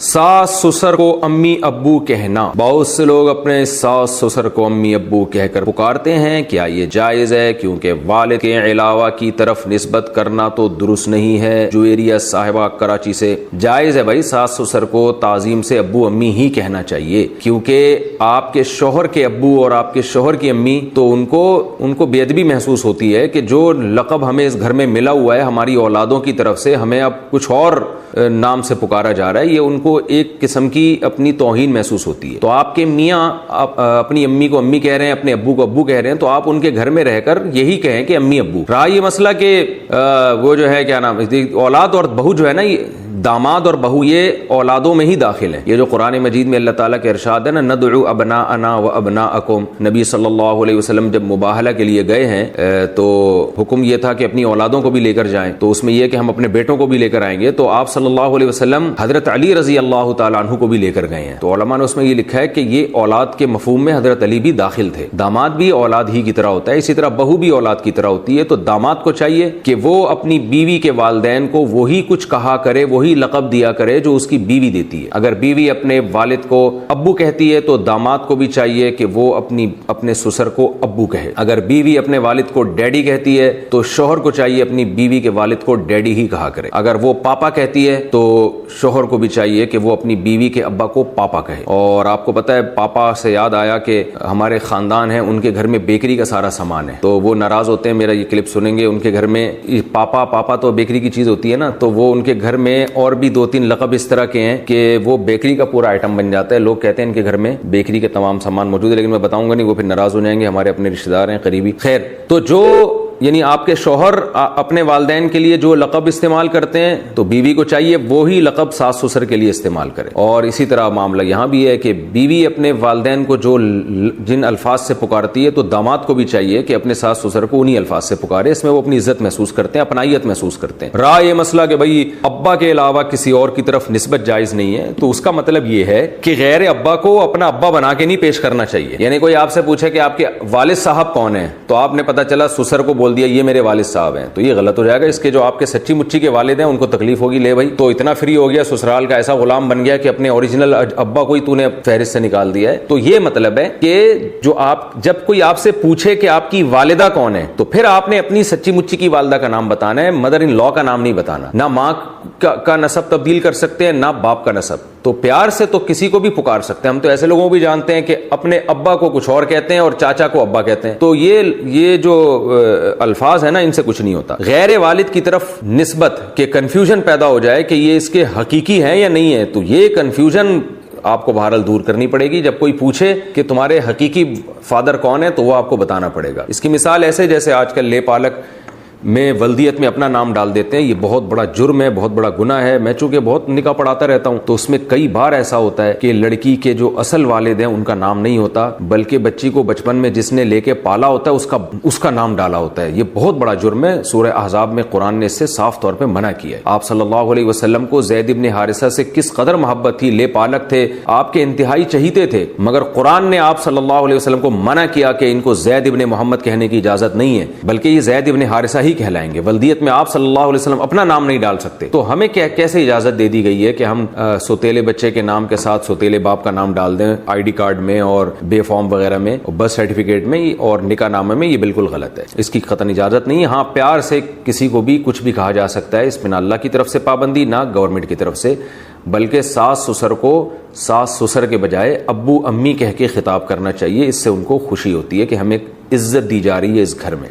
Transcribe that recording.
ساس سسر کو امی ابو کہنا۔ بہت سے لوگ اپنے ساس سسر کو امی ابو کہہ کر پکارتے ہیں، کیا یہ جائز ہے؟ کیونکہ والد کے علاوہ کی طرف نسبت کرنا تو درست نہیں ہے۔ جویریہ صاحبہ کراچی سے۔ جائز ہے بھائی، ساس سسر کو تعظیم سے ابو امی ہی کہنا چاہیے، کیونکہ آپ کے شوہر کے ابو اور آپ کے شوہر کی امی تو ان کو بے ادبی محسوس ہوتی ہے کہ جو لقب ہمیں اس گھر میں ملا ہوا ہے ہماری اولادوں کی طرف سے، ہمیں اب کچھ اور نام سے پکارا جا رہا ہے، یہ ان کو ایک قسم کی اپنی توہین محسوس ہوتی ہے۔ تو آپ کے میاں اپنی امی کو امی کہہ رہے ہیں، اپنے ابو کو ابو کہہ رہے ہیں، تو آپ ان کے گھر میں رہ کر یہی کہیں کہ امی ابو۔ رہا یہ مسئلہ کہ وہ جو ہے کیا نام، اولاد اور بہو جو ہے نا، داماد اور بہو یہ اولادوں میں ہی داخل ہیں۔ یہ جو قرآن مجید میں اللہ تعالیٰ کے ارشاد ہے نا، ندعو ابناءنا وابناءکم، نبی صلی اللہ علیہ وسلم جب مباہلہ کے لیے گئے ہیں تو حکم یہ تھا کہ اپنی اولادوں کو بھی لے کر جائیں، تو اس میں یہ کہ ہم اپنے بیٹوں کو بھی لے کر آئیں گے، تو آپ صلی اللہ علیہ وسلم حضرت علی رضی اللہ تعالیٰ عنہ کو بھی لے کر گئے ہیں۔ تو علماء نے اس میں یہ لکھا ہے کہ یہ اولاد کے مفہوم میں حضرت علی بھی داخل تھے۔ داماد بھی اولاد ہی کی طرح ہوتا ہے، اسی طرح بہو بھی اولاد کی طرح ہوتی ہے۔ تو داماد کو چاہیے کہ وہ اپنی بیوی کے والدین کو وہی کچھ کہا کرے، وہی لقب دیا کرے جو اس کی بیوی دیتی ہے۔ اگر بیوی اپنے والد کو ابو کہتی ہے تو داماد کو بھی چاہیے کہ وہ اپنے سسر کو ابو کہے۔ اگر بیوی اپنے والد کو ڈیڈی کہتی ہے تو شوہر کو چاہیے اپنی بیوی کے والد کو ڈیڈی ہی کہا کرے۔ اگر وہ پاپا کہتی ہے تو شوہر کو بھی چاہیے کہ وہ اپنی بیوی کے ابا کو پاپا کہے۔ اور آپ کو پتہ ہے، پاپا سے یاد آیا کہ ہمارے خاندان ہیں، ان کے گھر میں بیکری کا سارا سامان ہے، تو وہ ناراض ہوتے ہیں، میرا یہ کلپ سنیں گے، ان کے گھر میں پاپا تو بیکری کی چیز ہوتی ہے نا، تو وہ ان کے گھر میں اور بھی 2-3 لقب اس طرح کے ہیں کہ وہ بیکری کا پورا آئٹم بن جاتا ہے۔ لوگ کہتے ہیں ان کے گھر میں بیکری کے تمام سامان موجود ہے، لیکن میں بتاؤں گا نہیں، وہ پھر ناراض ہو جائیں گے، ہمارے اپنے رشتہ دار ہیں قریبی۔ خیر، تو جو یعنی آپ کے شوہر اپنے والدین کے لیے جو لقب استعمال کرتے ہیں تو بیوی کو چاہیے وہی لقب ساس سسر کے لیے استعمال کرے۔ اور اسی طرح معاملہ یہاں بھی ہے کہ بیوی اپنے والدین کو جن الفاظ سے پکارتی ہے تو داماد کو بھی چاہیے کہ اپنے ساس سسر کو انہی الفاظ سے پکارے، اس میں وہ اپنی عزت محسوس کرتے ہیں، اپنائیت محسوس کرتے ہیں۔ رہا یہ مسئلہ کہ بھائی ابا کے علاوہ کسی اور کی طرف نسبت جائز نہیں ہے، تو اس کا مطلب یہ ہے کہ غیر ابا کو اپنا ابا بنا کے نہیں پیش کرنا چاہیے۔ یعنی کوئی آپ سے پوچھے کہ آپ کے والد صاحب کون ہیں، تو آپ نے پتہ چلا سسر کو بول دیا یہ میرے والد صاحب ہیں، تو یہ غلط ہو جائے گا۔ اس کے جو آپ کے سچی مچی کے والد ہیں ان کو تکلیف ہوگی، لے بھائی تو اتنا فری ہو گیا، سسرال کا ایسا غلام بن گیا کہ اپنے اوریجنل ابا کو ہی تو نے فہرست سے نکال دیا ہے۔ تو یہ مطلب ہے کہ جب کوئی آپ سے پوچھے کہ آپ کی والدہ کون ہے تو پھر آپ نے اپنی سچی مچی کی والدہ کا نام بتانا ہے، مدر ان لا کا نام نہیں بتانا۔ نہ ماں کا نسب تبدیل کر سکتے ہیں، نہ باپ کا نسب۔ تو پیار سے تو کسی کو بھی پکار سکتے ہیں، ہم تو ایسے لوگوں کو بھی جانتے ہیں کہ اپنے ابا کو کچھ اور کہتے ہیں اور چاچا کو ابا کہتے ہیں۔ تو یہ جو الفاظ ہیں نا، ان سے کچھ نہیں ہوتا۔ غیر والد کی طرف نسبت کہ کنفیوژن پیدا ہو جائے کہ یہ اس کے حقیقی ہیں یا نہیں ہے، تو یہ کنفیوژن آپ کو بہرحال دور کرنی پڑے گی۔ جب کوئی پوچھے کہ تمہارے حقیقی فادر کون ہے تو وہ آپ کو بتانا پڑے گا۔ اس کی مثال ایسے جیسے آج کل لے پالک میں ولدیت میں اپنا نام ڈال دیتے ہیں، یہ بہت بڑا جرم ہے، بہت بڑا گناہ ہے۔ میں چونکہ بہت نکاح پڑھاتا رہتا ہوں تو اس میں کئی بار ایسا ہوتا ہے کہ لڑکی کے جو اصل والد ہیں ان کا نام نہیں ہوتا، بلکہ بچی کو بچپن میں جس نے لے کے پالا ہوتا ہے اس کا نام ڈالا ہوتا ہے۔ یہ بہت بڑا جرم ہے، سورہ احزاب میں قرآن نے اس سے صاف طور پہ منع کیا ہے۔ آپ صلی اللہ علیہ وسلم کو زید ابن حارثہ سے کس قدر محبت تھی، لے پالک تھے، آپ کے انتہائی چہیتے تھے، مگر قرآن نے آپ صلی اللہ علیہ وسلم کو منع کیا کہ ان کو زید ابن محمد کہنے کی اجازت نہیں ہے، بلکہ یہ زید ابن حارثہ ہی کہلائیں گے۔ ولدیت میں آپ صلی اللہ علیہ وسلم اپنا نام نہیں ڈال سکتے، تو ہمیں کیسے اجازت دے دی گئی ہے کہ ہم سوتیلے بچے کے نام کے ساتھ سوتیلے باپ کا نام ڈال دیں آئی ڈی کارڈ میں اور بے فارم وغیرہ میں، برتھ سرٹیفکیٹ میں اور نکاح نامے میں؟ یہ بالکل غلط ہے، اس کی قطعاً اجازت نہیں ہے۔ ہاں، پیار سے کسی کو بھی کچھ بھی کہا جا سکتا ہے، اس میں نہ اللہ کی طرف سے پابندی نہ گورنمنٹ کی طرف سے، بلکہ ساس سسر کو ساس سسر کے بجائے ابو امی کہہ کے خطاب کرنا چاہیے۔ اس سے ان کو خوشی ہوتی ہے کہ ہمیں عزت دی جا رہی ہے اس گھر میں۔